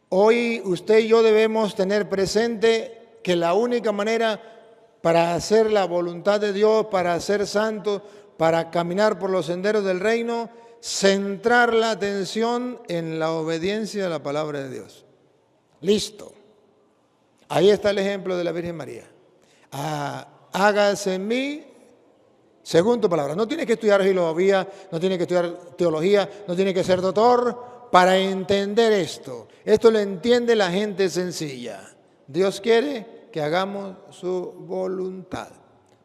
Hoy usted y yo debemos tener presente que la única manera para hacer la voluntad de Dios, para ser santos, para caminar por los senderos del reino, centrar la atención en la obediencia a la palabra de Dios. Listo. Ahí está el ejemplo de la Virgen María. Hágase en mí según tu palabra. No tiene que estudiar filosofía, no tiene que estudiar teología, no tiene que ser doctor para entender esto. Esto lo entiende la gente sencilla. Dios quiere que hagamos su voluntad,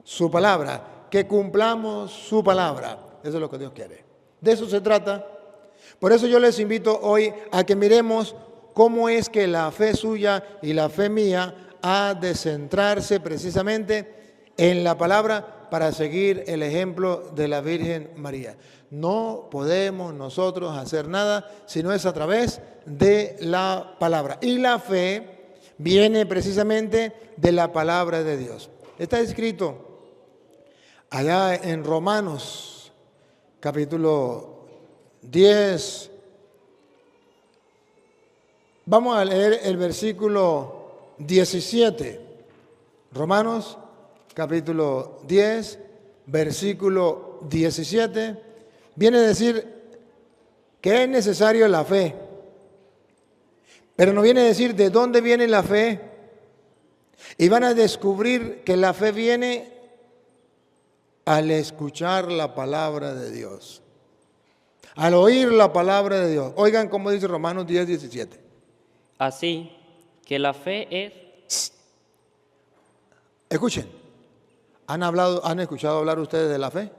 su palabra, que cumplamos su palabra. Eso es lo que Dios quiere. De eso se trata. Por eso yo les invito hoy a que miremos cómo es que la fe suya y la fe mía ha de centrarse precisamente en la palabra para seguir el ejemplo de la Virgen María. No podemos nosotros hacer nada si no es a través de la palabra. Y la fe viene precisamente de la palabra de Dios. Está escrito allá en Romanos, capítulo 10. Vamos a leer el versículo 17. Romanos, capítulo 10, versículo 17. Viene a decir que es necesario la fe, pero no viene a decir de dónde viene la fe. Y van a descubrir que la fe viene al escuchar la palabra de Dios, al oír la palabra de Dios. Oigan cómo dice Romanos 10, 17. Así que la fe es... Escuchen, ¿han escuchado hablar ustedes de la fe?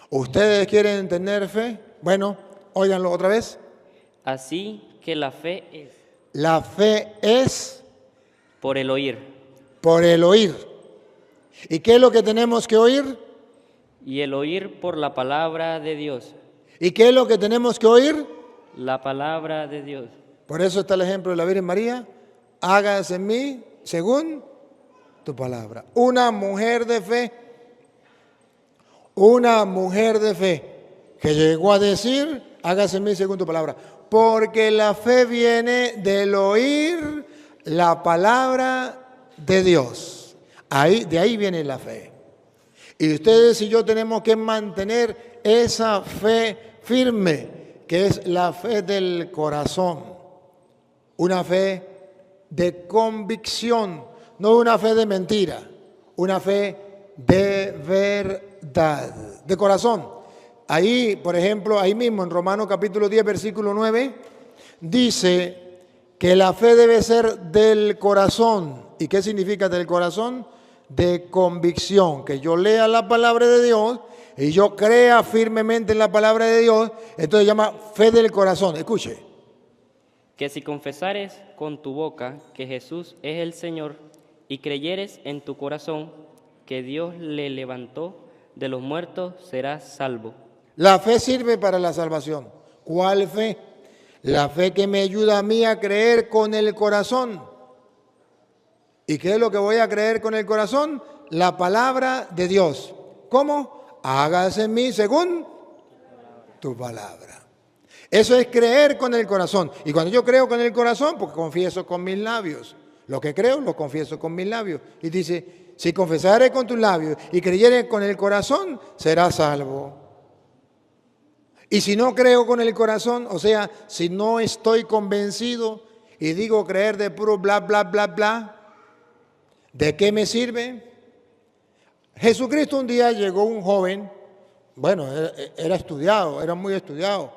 ¿Ustedes quieren tener fe? Bueno, óiganlo otra vez. Así que la fe es... La fe es por el oír. por el oír. ¿Y qué es lo que tenemos que oír? Y el oír por la palabra de Dios. ¿Y qué es lo que tenemos que oír? La palabra de Dios. Por eso está el ejemplo de la Virgen María. Hágase en mí según tu palabra. Una mujer de fe. Una mujer de fe que llegó a decir, hágase en mí según tu palabra. Porque la fe viene del oír la palabra de Dios. De ahí viene la fe. Y ustedes y yo tenemos que mantener esa fe firme, que es la fe del corazón. Una fe de convicción, no una fe de mentira, una fe de verdad, de corazón. Ahí, por ejemplo, ahí mismo en Romanos capítulo 10, versículo 9, dice que la fe debe ser del corazón. ¿Y qué significa del corazón? De convicción, que yo lea la palabra de Dios y yo crea firmemente en la palabra de Dios, entonces se llama fe del corazón. Escuche. Que si confesares con tu boca que Jesús es el Señor y creyeres en tu corazón que Dios le levantó de los muertos, serás salvo. La fe sirve para la salvación. ¿Cuál fe? La fe que me ayuda a mí a creer con el corazón. ¿Y qué es lo que voy a creer con el corazón? La palabra de Dios. ¿Cómo? Hágase en mí según tu palabra. Eso es creer con el corazón. Y cuando yo creo con el corazón, pues confieso con mis labios. Lo que creo, lo confieso con mis labios. Y dice, si confesare con tus labios y creyere con el corazón, serás salvo. Y si no creo con el corazón, o sea, si no estoy convencido y digo creer de puro bla, bla, bla, bla, ¿de qué me sirve? Jesucristo un día llegó un joven, bueno, era estudiado, era muy estudiado,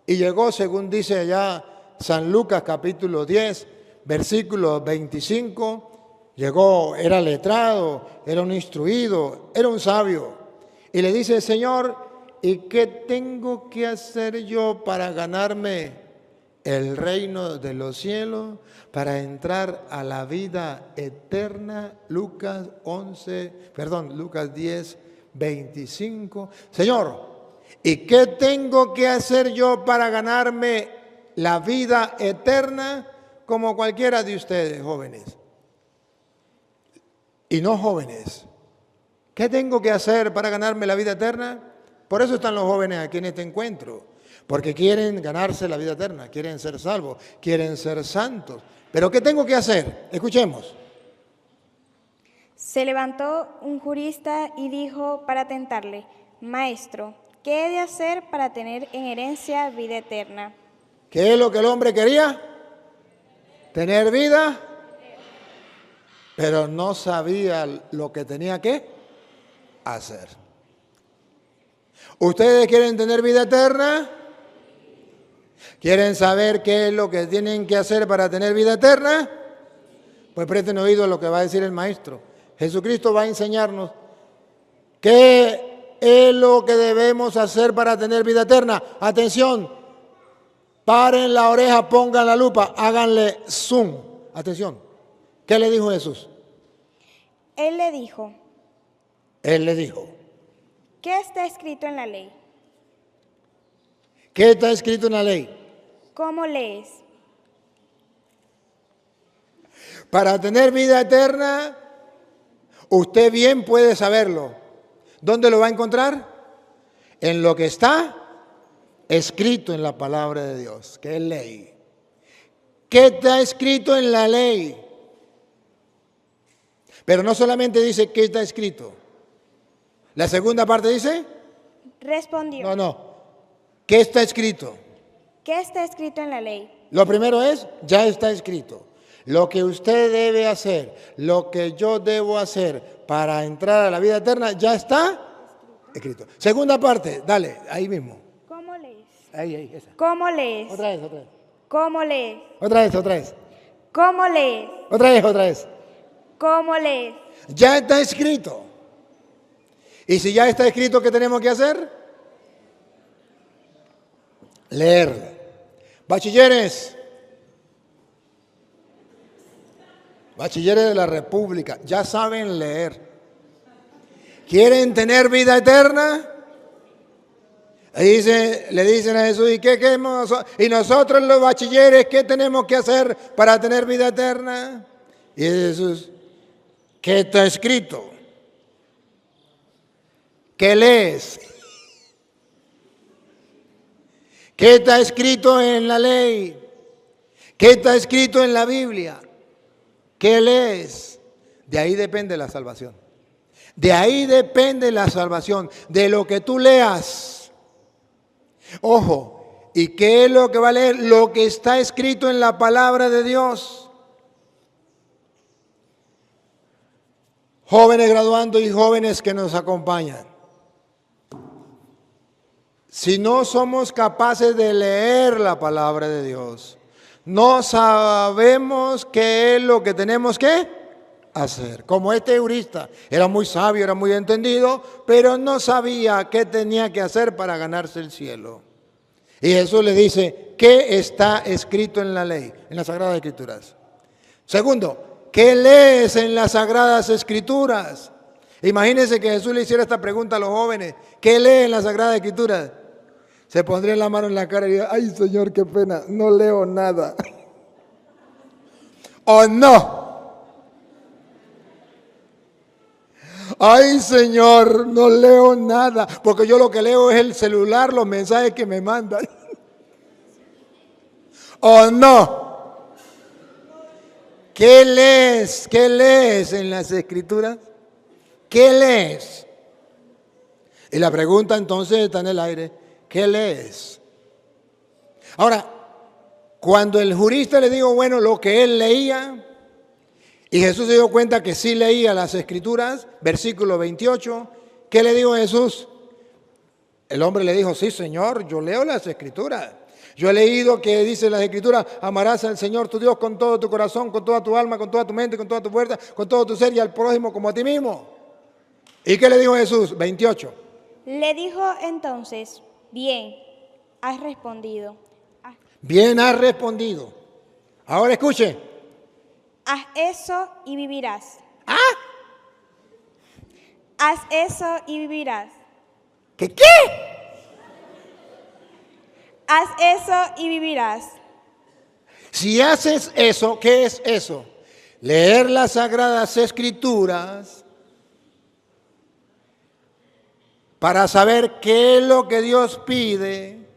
y llegó, según dice allá San Lucas capítulo 10, versículo 25, llegó, era letrado, era un instruido, era un sabio, y le dice, Señor, ¿y qué tengo que hacer yo para ganarme el reino de los cielos, para entrar a la vida eterna? Lucas 10, 25. Señor, ¿y qué tengo que hacer yo para ganarme la vida eterna? Como cualquiera de ustedes, jóvenes y no jóvenes. ¿Qué tengo que hacer para ganarme la vida eterna? Por eso están los jóvenes aquí en este encuentro. porque quieren ganarse la vida eterna, quieren ser salvos, quieren ser santos. Pero ¿qué tengo que hacer? Escuchemos. Se levantó un jurista y dijo para tentarle: Maestro, ¿qué he de hacer para tener en herencia vida eterna? ¿Qué es lo que el hombre quería? Tener vida, pero no sabía lo que tenía que hacer. ¿Ustedes quieren tener vida eterna? ¿Quieren saber qué es lo que tienen que hacer para tener vida eterna? Pues presten oído a lo que va a decir el maestro. Jesucristo va a enseñarnos qué es lo que debemos hacer para tener vida eterna. Atención, paren la oreja, pongan la lupa, háganle zoom. Atención, ¿qué le dijo Jesús? Él le dijo: Él le dijo, ¿qué está escrito en la ley? ¿qué está escrito en la ley? ¿Cómo lees? Para tener vida eterna, usted bien puede saberlo. ¿Dónde lo va a encontrar? En lo que está escrito en la palabra de Dios, que es ley. ¿Qué está escrito en la ley? Pero no solamente dice qué está escrito. La segunda parte dice, Respondió: no. ¿Qué está escrito? ¿Qué está escrito en la ley? Lo primero es, ya está escrito. Lo que usted debe hacer, lo que yo debo hacer para entrar a la vida eterna, ya está escrito. Segunda parte, dale, ahí mismo. ¿Cómo lees? Ahí, esa. ¿Cómo lees? Otra vez. ¿Cómo lees? Otra vez. ¿Cómo lees? Otra vez. ¿Cómo lees? Ya está escrito. Y si ya está escrito, ¿qué tenemos que hacer? Leerlo. Bachilleres de la República, ya saben leer. ¿Quieren tener vida eterna? Le dicen a Jesús, ¿y nosotros los bachilleres qué tenemos que hacer para tener vida eterna? Y Jesús, ¿qué está escrito? ¿Qué lees? ¿Qué está escrito en la ley? ¿Qué está escrito en la Biblia? ¿Qué lees? De ahí depende la salvación. De ahí depende la salvación, de lo que tú leas. Ojo, ¿y qué es lo que va a leer? Lo que está escrito en la palabra de Dios. Jóvenes graduando y jóvenes que nos acompañan. Si no somos capaces de leer la palabra de Dios, no sabemos qué es lo que tenemos que hacer. Como este jurista, era muy sabio, era muy entendido, pero no sabía qué tenía que hacer para ganarse el cielo. Y Jesús le dice, ¿qué está escrito en la ley, en las Sagradas Escrituras? Segundo, ¿qué lees en las Sagradas Escrituras? Imagínense que Jesús le hiciera esta pregunta a los jóvenes, ¿qué lee en las Sagradas Escrituras? Se pondría la mano en la cara y diría, ay Señor, qué pena, no leo nada. ¿O no? Ay Señor, no leo nada, porque yo lo que leo es el celular, los mensajes que me mandan. ¿O no? ¿Qué lees? ¿Qué lees en las Escrituras? ¿Qué lees? Y la pregunta entonces está en el aire. ¿Qué lees? Ahora, cuando el jurista le dijo, bueno, lo que él leía, y Jesús se dio cuenta que sí leía las Escrituras, versículo 28, ¿qué le dijo Jesús? El hombre le dijo, sí, Señor, yo leo las Escrituras. Yo he leído que dice las Escrituras, amarás al Señor tu Dios con todo tu corazón, con toda tu alma, con toda tu mente, con toda tu fuerza, con todo tu ser y al prójimo como a ti mismo. ¿Y qué le dijo Jesús? 28. Le dijo entonces: bien, has respondido. Bien has respondido. Ahora escuche. Haz eso y vivirás. ¿Ah? Haz eso y vivirás. ¿Qué? Haz eso y vivirás. Si haces eso, ¿qué es eso? Leer las Sagradas Escrituras para saber qué es lo que Dios pide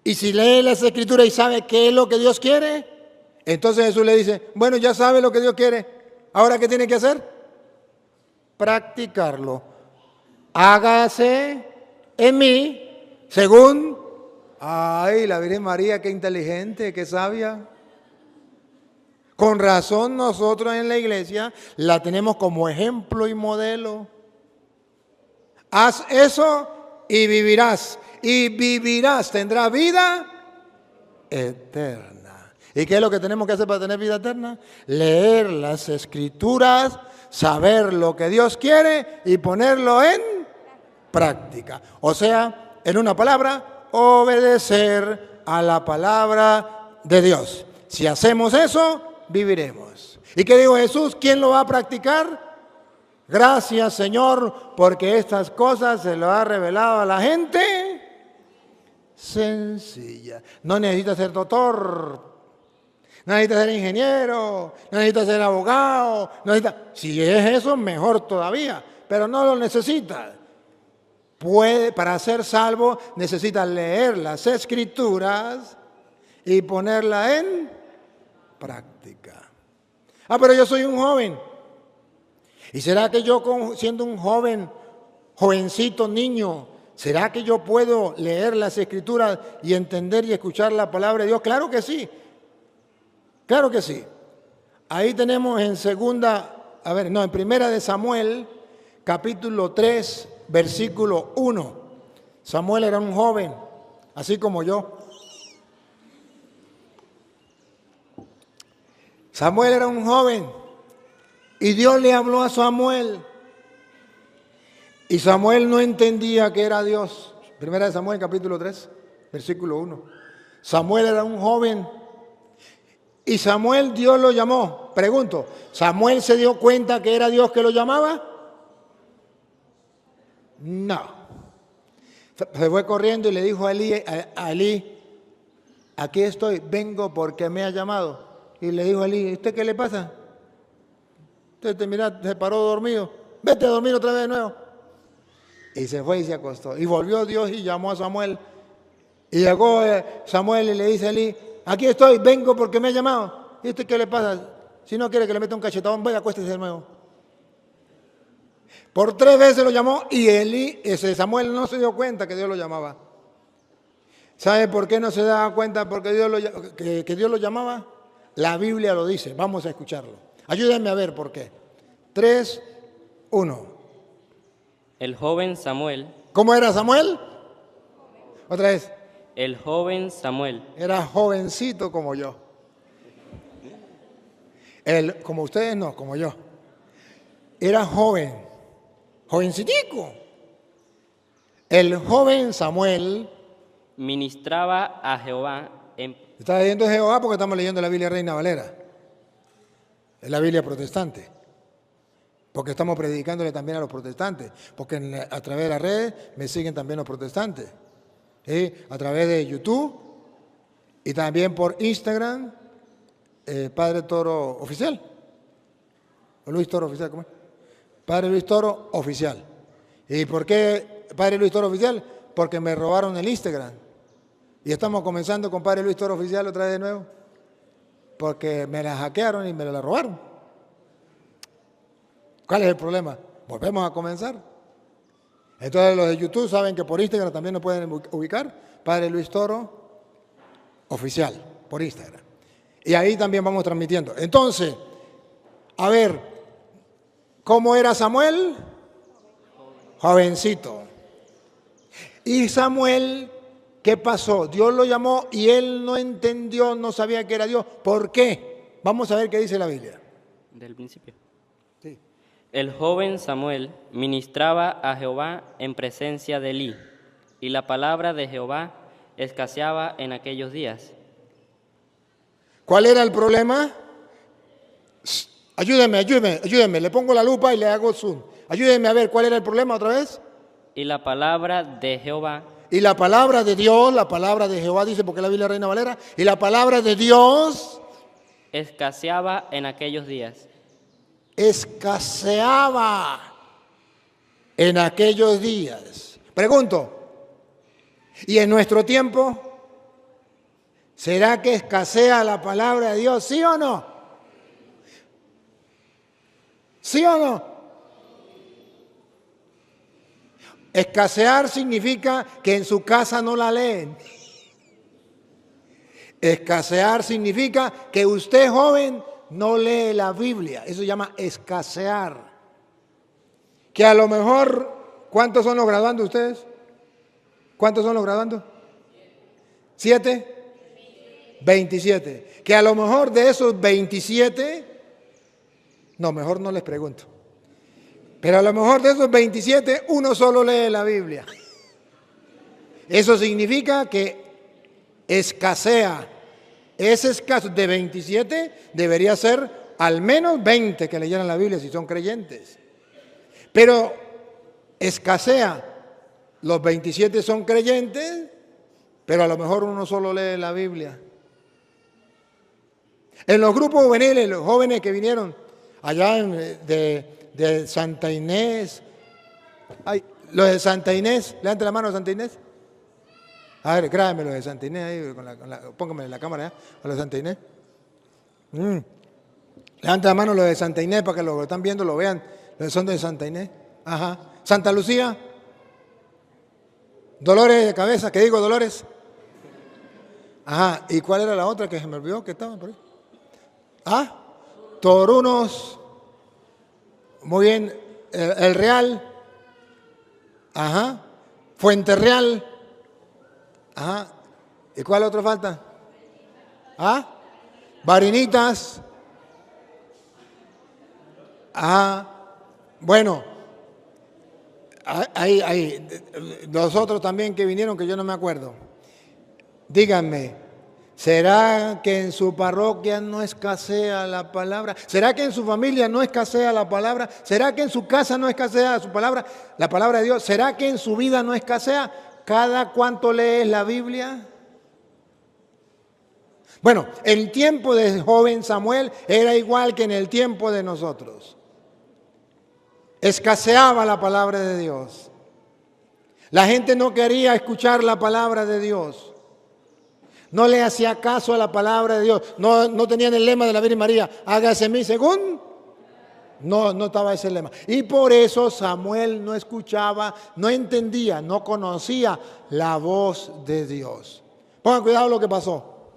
Y si lee las Escrituras y sabe qué es lo que Dios quiere, entonces Jesús le dice, bueno, ya sabe lo que Dios quiere. ¿Ahora qué tiene que hacer? Practicarlo. Hágase en mí según... Ay, la Virgen María, qué inteligente, qué sabia. Con razón nosotros en la iglesia la tenemos como ejemplo y modelo. Haz eso y vivirás. Y vivirás, tendrás vida eterna. ¿Y qué es lo que tenemos que hacer para tener vida eterna? Leer las Escrituras, saber lo que Dios quiere y ponerlo en práctica. O sea, en una palabra, obedecer a la palabra de Dios. Si hacemos eso, viviremos. ¿Y qué dijo Jesús? ¿Quién lo va a practicar? Gracias, Señor, porque estas cosas se lo ha revelado a la gente sencilla. No necesita ser doctor, no necesita ser ingeniero, no necesita ser abogado, si es eso, mejor todavía, pero no lo necesita. Para ser salvo necesita leer las Escrituras y ponerla en práctica. Pero yo soy un joven. ¿Y será que yo, siendo un jovencito, niño, será que yo puedo leer las Escrituras y entender y escuchar la palabra de Dios? Claro que sí. Claro que sí. Ahí tenemos en Primera de Samuel, capítulo 3, versículo 1. Samuel era un joven, así como yo. Samuel era un joven y Dios le habló a Samuel y Samuel no entendía que era Dios. Primera de Samuel, capítulo 3, versículo 1. Samuel era un joven y Samuel, Dios lo llamó. Pregunto, ¿Samuel se dio cuenta que era Dios que lo llamaba? No. Se fue corriendo y le dijo a Elí, aquí estoy, vengo porque me ha llamado. Y le dijo a Elí, ¿usted qué le pasa? Usted se paró dormido. Vete a dormir otra vez de nuevo. Y se fue y se acostó. Y volvió Dios y llamó a Samuel. Y llegó Samuel y le dice a Elí, aquí estoy, vengo porque me ha llamado. ¿Y usted qué le pasa? Si no quiere que le meta un cachetón, vaya, acuéstese de nuevo. Por 3 veces lo llamó y Samuel no se dio cuenta que Dios lo llamaba. ¿Sabe por qué no se daba cuenta que Dios lo llamaba? La Biblia lo dice, vamos a escucharlo. Ayúdenme a ver por qué. 3, 1. El joven Samuel. ¿Cómo era Samuel? Otra vez. El joven Samuel. Era jovencito como yo. Como ustedes no, como yo. Era joven, jovencitico. El joven Samuel ministraba a Jehová en... Está leyendo Jehová porque estamos leyendo la Biblia Reina Valera. Es la Biblia protestante. Porque estamos predicándole también a los protestantes. Porque a través de las redes me siguen también los protestantes. ¿Sí? A través de YouTube y también por Instagram, Padre Toro Oficial. O Luis Toro Oficial, ¿cómo es? Padre Luis Toro Oficial. ¿Y por qué Padre Luis Toro Oficial? Porque me robaron el Instagram. Y estamos comenzando con Padre Luis Toro Oficial otra vez de nuevo. Porque me la hackearon y me la robaron. ¿Cuál es el problema? Volvemos a comenzar. Entonces los de YouTube saben que por Instagram también nos pueden ubicar. Padre Luis Toro Oficial, por Instagram. Y ahí también vamos transmitiendo. Entonces, a ver, ¿cómo era Samuel? Jovencito. Y Samuel, ¿qué pasó? Dios lo llamó y él no entendió, no sabía que era Dios. ¿Por qué? Vamos a ver qué dice la Biblia. Del principio. Sí. El joven Samuel ministraba a Jehová en presencia de Elí, y la palabra de Jehová escaseaba en aquellos días. ¿Cuál era el problema? Ayúdeme, le pongo la lupa y le hago zoom. Ayúdeme a ver, ¿cuál era el problema otra vez? Y la palabra de Jehová. Y la palabra de Dios, la palabra de Jehová dice, porque la Biblia Reina Valera, y la palabra de Dios escaseaba en aquellos días. Escaseaba en aquellos días. Pregunto, ¿y en nuestro tiempo? ¿Será que escasea la palabra de Dios? ¿Sí o no? ¿Sí o no? Escasear significa que en su casa no la leen. Escasear significa que usted, joven, no lee la Biblia. Eso se llama escasear. Que a lo mejor, ¿cuántos son los graduandos ustedes? ¿Cuántos son los graduandos? ¿7? 27. Que a lo mejor de esos 27, no, mejor no les pregunto. Pero a lo mejor de esos 27, uno solo lee la Biblia. Eso significa que escasea. Es escaso. De 27 debería ser al menos 20 que leyeran la Biblia si son creyentes. Pero escasea. Los 27 son creyentes, pero a lo mejor uno solo lee la Biblia. En los grupos juveniles, los jóvenes que vinieron allá de Santa Inés, los de Santa Inés, levante la mano a Santa Inés. A ver, grábame los de Santa Inés ahí, póngame en la cámara, a los de Santa Inés. Levante la mano los de Santa Inés para que lo están viendo, lo vean, los son de Santa Inés. Ajá. Santa Lucía. Dolores de cabeza, ¿qué digo, Dolores? Ajá. ¿Y cuál era la otra que se me olvidó que estaba por ahí? Ah, Torunos. Muy bien. El Real. Ajá. Fuente Real. Ajá. ¿Y cuál otro falta? ¿Ah? Varinitas. Ajá. Bueno, hay los otros también que vinieron que yo no me acuerdo. Díganme, ¿será que en su parroquia no escasea la palabra? ¿Será que en su familia no escasea la palabra? ¿Será que en su casa no escasea su palabra, la palabra de Dios? ¿Será que en su vida no escasea? ¿Cada cuánto lees la Biblia? Bueno, el tiempo del joven Samuel era igual que en el tiempo de nosotros. Escaseaba la palabra de Dios. La gente no quería escuchar la palabra de Dios. No le hacía caso a la palabra de Dios. No tenían el lema de la Virgen María, hágase en mí según. No estaba ese lema. Y por eso Samuel no escuchaba, no entendía, no conocía la voz de Dios. Pongan cuidado lo que pasó.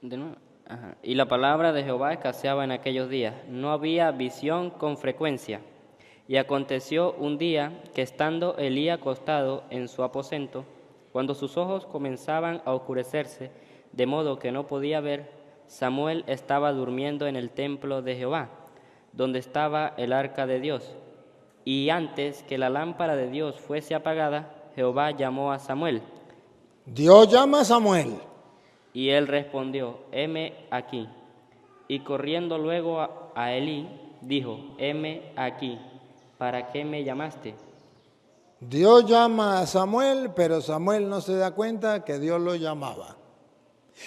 De nuevo. Ajá. Y la palabra de Jehová escaseaba en aquellos días. No había visión con frecuencia. Y aconteció un día que estando Elí acostado en su aposento, cuando sus ojos comenzaban a oscurecerse, de modo que no podía ver, Samuel estaba durmiendo en el templo de Jehová, donde estaba el arca de Dios. Y antes que la lámpara de Dios fuese apagada, Jehová llamó a Samuel. Dios llama a Samuel. Y él respondió, heme aquí. Y corriendo luego a Elí, dijo, heme aquí, ¿para qué me llamaste? Dios llama a Samuel, pero Samuel no se da cuenta que Dios lo llamaba.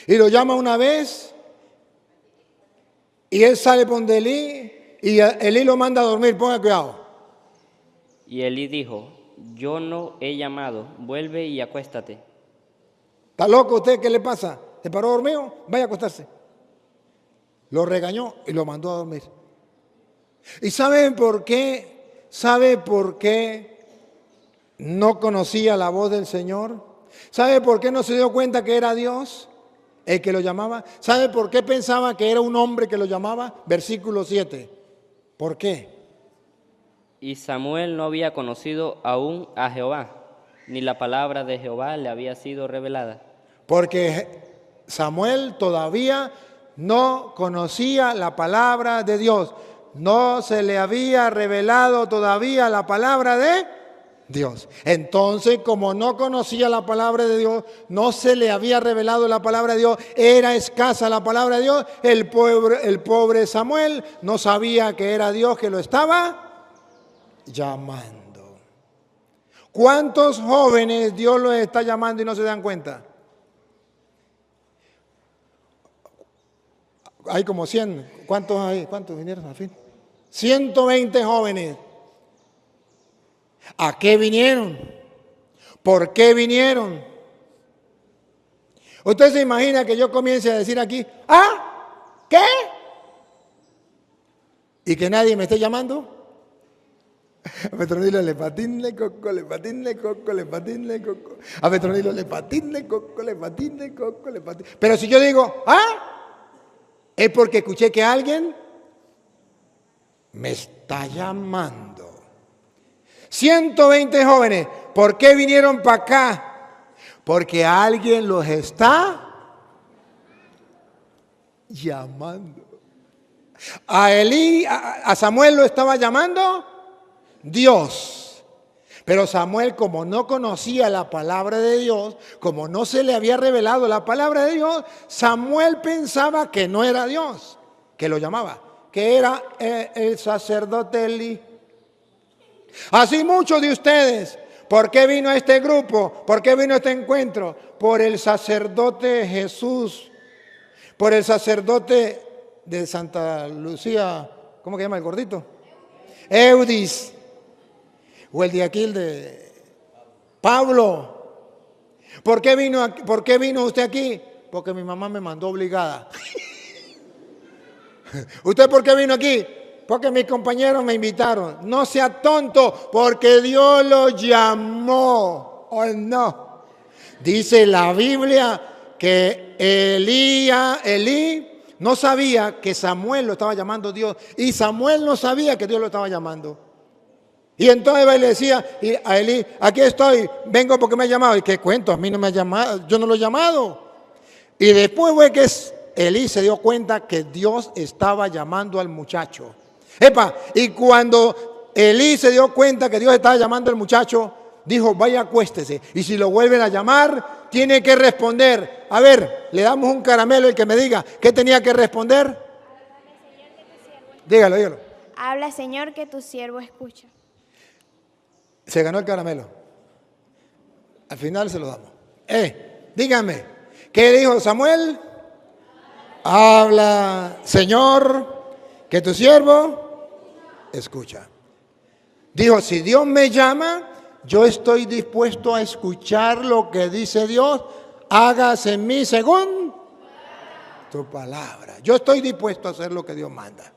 Y lo llama una vez, y él sale por donde Elí, y Elí lo manda a dormir, ponga cuidado. Y Elí dijo, yo no he llamado, vuelve y acuéstate. ¿Está loco usted? ¿Qué le pasa? ¿Se paró dormido? Vaya a acostarse. Lo regañó y lo mandó a dormir. ¿Y saben por qué? ¿Sabe por qué no conocía la voz del Señor? ¿Sabe por qué no se dio cuenta que era Dios el que lo llamaba? ¿Sabe por qué pensaba que era un hombre que lo llamaba? Versículo 7. ¿Por qué? Y Samuel no había conocido aún a Jehová, ni la palabra de Jehová le había sido revelada. Porque Samuel todavía no conocía la palabra de Dios. No se le había revelado todavía la palabra de Dios. Entonces, como no conocía la palabra de Dios, no se le había revelado la palabra de Dios, era escasa la palabra de Dios, el pobre Samuel no sabía que era Dios que lo estaba llamando. ¿Cuántos jóvenes Dios los está llamando y no se dan cuenta? Hay como 100. ¿Cuántos hay? ¿Cuántos vinieron al fin? 120 jóvenes. ¿A qué vinieron? ¿Por qué vinieron? Usted se imagina que yo comience a decir aquí, ¿ah? ¿Qué? ¿Y que nadie me esté llamando? A Petronilo le patín, le coco, le patín, le coco, le patín, le coco. A Petronilo le patín, le coco, le patín, le coco, le patín. Pero si yo digo, es porque escuché que alguien me está llamando. 120 jóvenes, ¿por qué vinieron para acá? Porque alguien los está llamando. A Samuel lo estaba llamando Dios. Pero Samuel, como no conocía la palabra de Dios, como no se le había revelado la palabra de Dios, Samuel pensaba que no era Dios, que lo llamaba, que era el sacerdote Elí. Así muchos de ustedes, ¿por qué vino a este grupo? ¿Por qué vino a este encuentro? Por el sacerdote Jesús, por el sacerdote de Santa Lucía, ¿cómo que llama el gordito? Eudis. O el de aquí, el de Pablo. ¿Por qué vino usted aquí? Porque mi mamá me mandó obligada. ¿Usted por qué vino aquí? Porque mis compañeros me invitaron. No sea tonto, porque Dios lo llamó. ¿O no? Dice la Biblia que Elí no sabía que Samuel lo estaba llamando Dios. Y Samuel no sabía que Dios lo estaba llamando. Y entonces él le decía a Elí, aquí estoy, vengo porque me ha llamado. ¿Y qué cuento? A mí no me ha llamado, yo no lo he llamado. Y después fue que Elí se dio cuenta que Dios estaba llamando al muchacho. Y cuando Elí se dio cuenta que Dios estaba llamando al muchacho, dijo, vaya, acuéstese. Y si lo vuelven a llamar, tiene que responder. A ver, le damos un caramelo el que me diga, ¿qué tenía que responder? Dígalo. Habla, Señor, que tu siervo escucha. Se ganó el caramelo. Al final se lo damos. Dígame, ¿qué dijo Samuel? Habla, Señor, que tu siervo escucha. Dijo, si Dios me llama, yo estoy dispuesto a escuchar lo que dice Dios. Hágase en mí según tu palabra. Yo estoy dispuesto a hacer lo que Dios manda.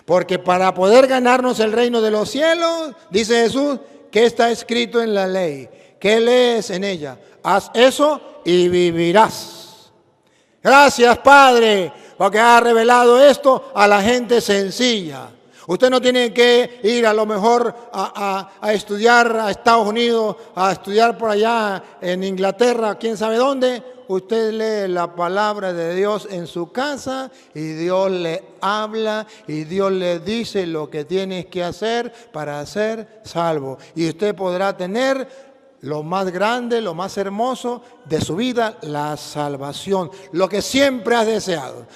Porque para poder ganarnos el reino de los cielos, dice Jesús, que está escrito en la ley. ¿Qué lees en ella? Haz eso y vivirás. Gracias, Padre, porque ha revelado esto a la gente sencilla. Usted no tiene que ir a lo mejor a estudiar a Estados Unidos, a estudiar por allá en Inglaterra, quién sabe dónde. Usted lee la palabra de Dios en su casa y Dios le habla y Dios le dice lo que tienes que hacer para ser salvo. Y usted podrá tener lo más grande, lo más hermoso de su vida, la salvación, lo que siempre has deseado.